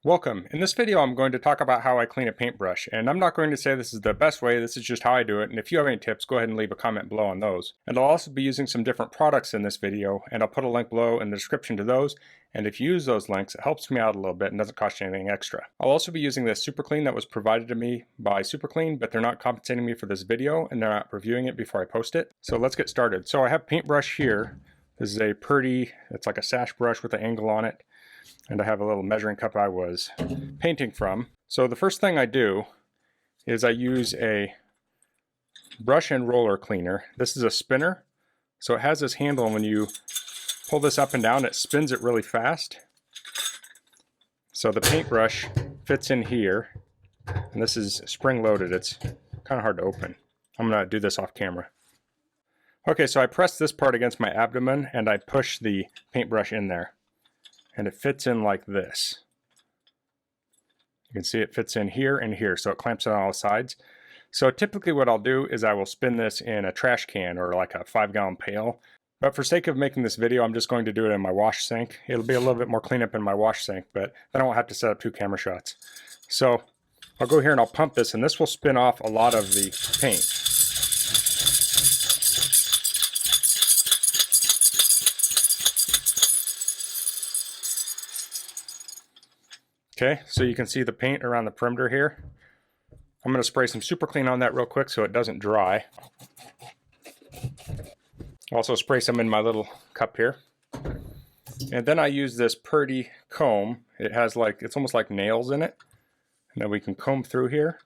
Welcome. In this video I'm going to talk about how I clean a paintbrush, and I'm not going to say this is the best way, this is just how I do it, and if you have any tips go ahead and leave a comment below on those. And I'll also be using some different products in this video, and I'll put a link below in the description to those, and if you use those links it helps me out a little bit and doesn't cost you anything extra. I'll also be using this Super Clean that was provided to me by Super Clean, but they're not compensating me for this video and they're not reviewing it before I post it. So let's get started. So I have paintbrush here. This is a pretty, it's like a sash brush with an angle on it. And I have a little measuring cup I was painting from. So the first thing I do is I use a brush and roller cleaner. This is a spinner. So it has this handle, and when you pull this up and down, it spins it really fast. So the paintbrush fits in here, and this is spring loaded. It's kind of hard to open. I'm gonna do this off camera. Okay, so I press this part against my abdomen and I push the paintbrush in there. And it fits in like this. You can see it fits in here and here, so it clamps it on all sides. So typically what I'll do is I will spin this in a trash can or like a 5-gallon pail. But for sake of making this video, I'm just going to do it in my wash sink. It'll be a little bit more cleanup in my wash sink, but then I won't have to set up 2 camera shots. So I'll go here and I'll pump this, and this will spin off a lot of the paint. Okay, so you can see the paint around the perimeter here. I'm going to spray some Super Clean on that real quick so it doesn't dry. Also spray some in my little cup here. And then I use this pretty comb. It has like, it's almost like nails in it. And then we can comb through here.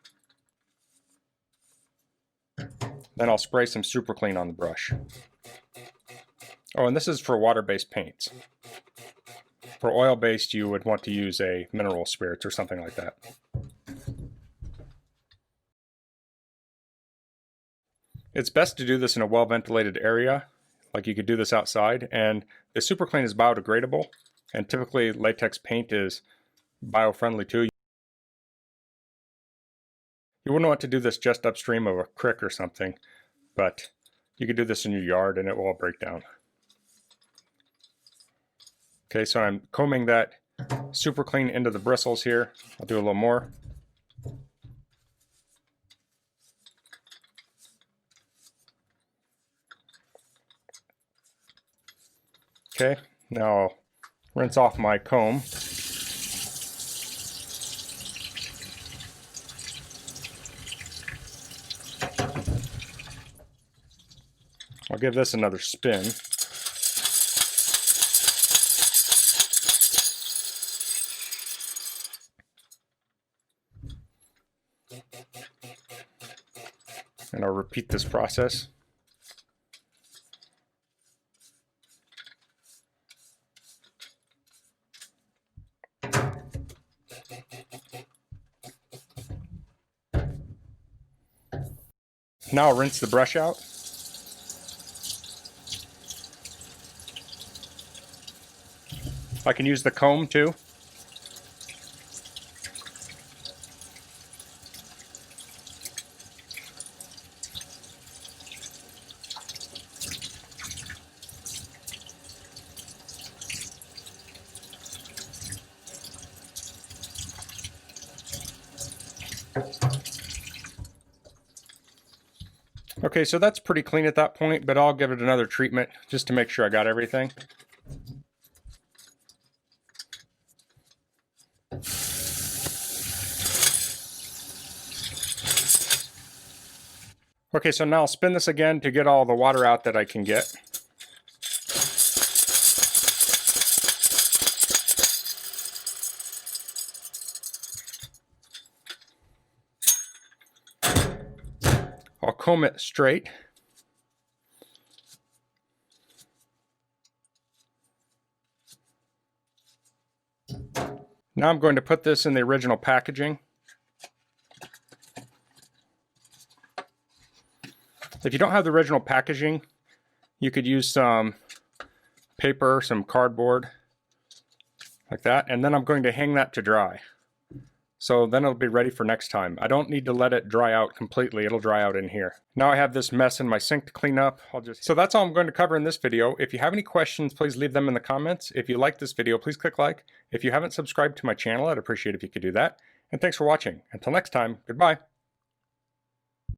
Then I'll spray some Super Clean on the brush. Oh, and this is for water-based paints. For oil-based, you would want to use a mineral spirits or something like that. It's best to do this in a well-ventilated area, like you could do this outside, and the Super Clean is biodegradable, and typically latex paint is bio-friendly too. You wouldn't want to do this just upstream of a creek or something, but you could do this in your yard and it will all break down. Okay, so I'm combing that Super Clean into the bristles here. I'll do a little more. Okay, now I'll rinse off my comb. I'll give this another spin. And I'll repeat this process. Now I'll rinse the brush out. I can use the comb too. Okay, so that's pretty clean at that point, but I'll give it another treatment just to make sure I got everything. Okay, so now I'll spin this again to get all the water out that I can get. I'll comb it straight. Now I'm going to put this in the original packaging. If you don't have the original packaging, you could use some paper, some cardboard, like that, and then I'm going to hang that to dry. so then it'll be ready for next time. I don't need to let it dry out completely, it'll dry out in here. Now I have this mess in my sink to clean up. So that's all I'm going to cover in this video. If you have any questions, please leave them in the comments. If you like this video, please click like. If you haven't subscribed to my channel, I'd appreciate if you could do that. And thanks for watching. Until next time, goodbye.